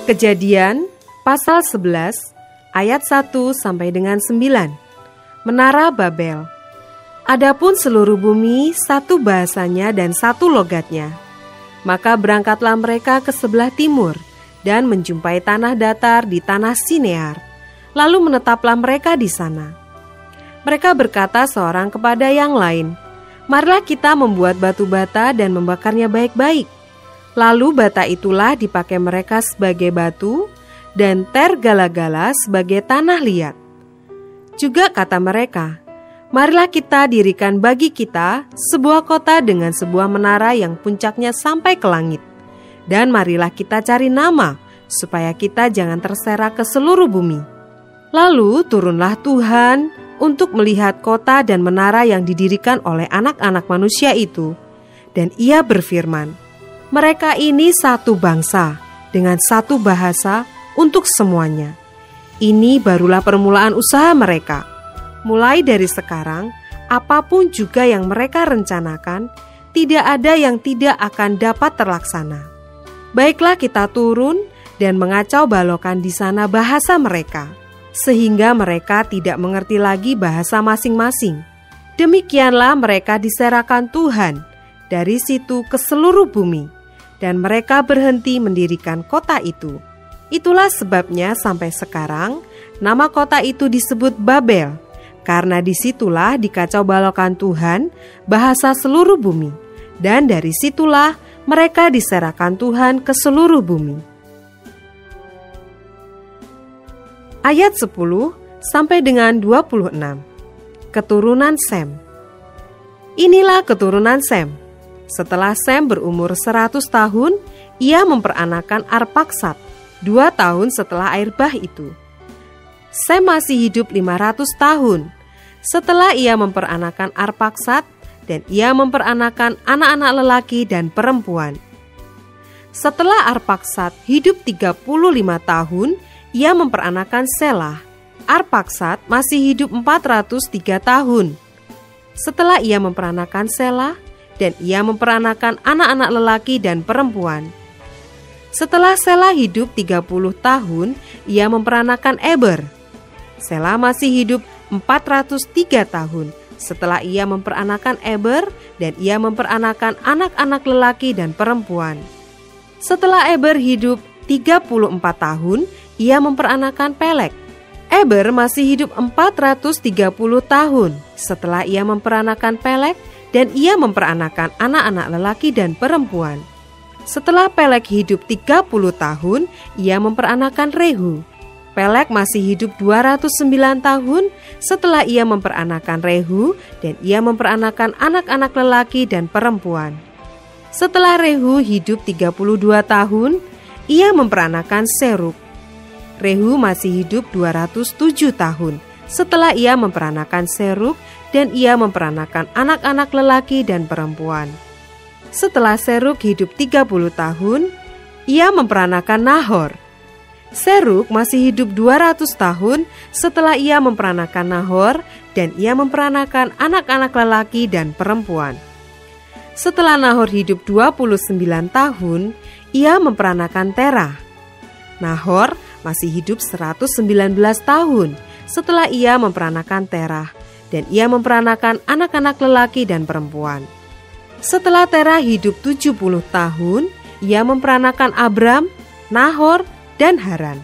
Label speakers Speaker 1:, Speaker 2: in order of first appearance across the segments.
Speaker 1: Kejadian pasal 11 ayat 1 sampai dengan 9. Menara Babel. Adapun seluruh bumi satu bahasanya dan satu logatnya. Maka berangkatlah mereka ke sebelah timur dan menjumpai tanah datar di tanah Sinear. Lalu menetaplah mereka di sana. Mereka berkata seorang kepada yang lain, "Marilah kita membuat batu bata dan membakarnya baik-baik." Lalu bata itulah dipakai mereka sebagai batu dan tergala-gala sebagai tanah liat. Juga kata mereka, "Marilah kita dirikan bagi kita sebuah kota dengan sebuah menara yang puncaknya sampai ke langit. Dan marilah kita cari nama supaya kita jangan terserak ke seluruh bumi." Lalu turunlah Tuhan untuk melihat kota dan menara yang didirikan oleh anak-anak manusia itu. Dan ia berfirman, "Mereka ini satu bangsa dengan satu bahasa untuk semuanya. Ini barulah permulaan usaha mereka. Mulai dari sekarang, apapun juga yang mereka rencanakan, tidak ada yang tidak akan dapat terlaksana. Baiklah kita turun dan mengacau balokan di sana bahasa mereka, sehingga mereka tidak mengerti lagi bahasa masing-masing. Demikianlah mereka diserahkan Tuhan dari situ ke seluruh bumi. Dan mereka berhenti mendirikan kota itu. Itulah sebabnya sampai sekarang nama kota itu disebut Babel, karena disitulah dikacau balokan Tuhan bahasa seluruh bumi. Dan dari situlah mereka diserahkan Tuhan ke seluruh bumi. Ayat 10 sampai dengan 26. Keturunan Sem. Inilah keturunan Sem. Setelah Sem berumur 100 tahun, ia memperanakan Arpaksad 2 tahun setelah air bah itu. Sem masih hidup 500 tahun. Setelah ia memperanakan Arpaksad, dan ia memperanakan anak-anak lelaki dan perempuan. Setelah Arpaksad hidup 35 tahun, ia memperanakan Selah. Arpaksad masih hidup 403 tahun. Setelah ia memperanakan Selah, dan ia memperanakan anak-anak lelaki dan perempuan. Setelah Selah hidup 30 tahun, ia memperanakan Eber. Selah masih hidup 403 tahun. Setelah ia memperanakan Eber, dan ia memperanakan anak-anak lelaki dan perempuan. Setelah Eber hidup 34 tahun, ia memperanakan Pelek. Eber masih hidup 430 tahun. Setelah ia memperanakan Pelek, dan ia memperanakan anak-anak lelaki dan perempuan. Setelah Pelek hidup 30 tahun, ia memperanakan Rehu. Pelek masih hidup 209 tahun setelah ia memperanakan Rehu, dan ia memperanakan anak-anak lelaki dan perempuan. Setelah Rehu hidup 32 tahun, ia memperanakan Seruk. Rehu masih hidup 207 tahun setelah ia memperanakan Seruk, dan ia memperanakan anak-anak lelaki dan perempuan. Setelah Seruk hidup 30 tahun, ia memperanakan Nahor. Seruk masih hidup 200 tahun setelah ia memperanakan Nahor, dan ia memperanakan anak-anak lelaki dan perempuan. Setelah Nahor hidup 29 tahun, ia memperanakan Terah. Nahor masih hidup 119 tahun setelah ia memperanakan Terah, dan ia memperanakan anak-anak lelaki dan perempuan. Setelah Terah hidup 70 tahun, ia memperanakan Abram, Nahor, dan Haran.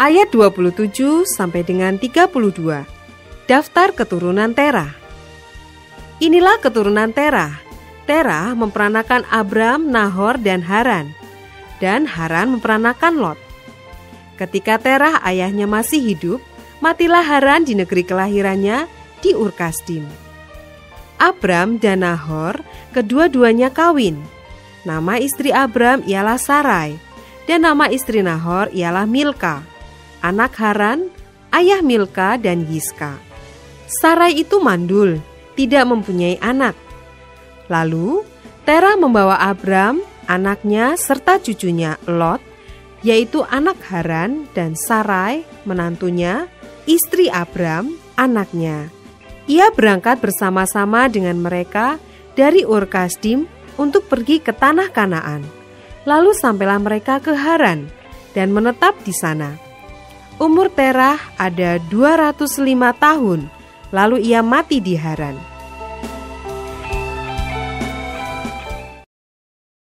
Speaker 1: Ayat 27 sampai dengan 32. Daftar keturunan Terah. Inilah keturunan Terah. Terah memperanakan Abram, Nahor, dan Haran. Dan Haran memperanakan Lot. Ketika Terah ayahnya masih hidup, matilah Haran di negeri kelahirannya di Ur-Kasdim. Abram dan Nahor kedua-duanya kawin. Nama istri Abram ialah Sarai, dan nama istri Nahor ialah Milka, anak Haran, ayah Milka dan Yiska. Sarai itu mandul, tidak mempunyai anak. Lalu Terah membawa Abram, anaknya serta cucunya Lot, yaitu anak Haran, dan Sarai, menantunya, istri Abram, anaknya. Ia berangkat bersama-sama dengan mereka dari Ur-Kasdim untuk pergi ke tanah Kanaan. Lalu sampailah mereka ke Haran dan menetap di sana. Umur Terah ada 205 tahun, lalu ia mati di Haran.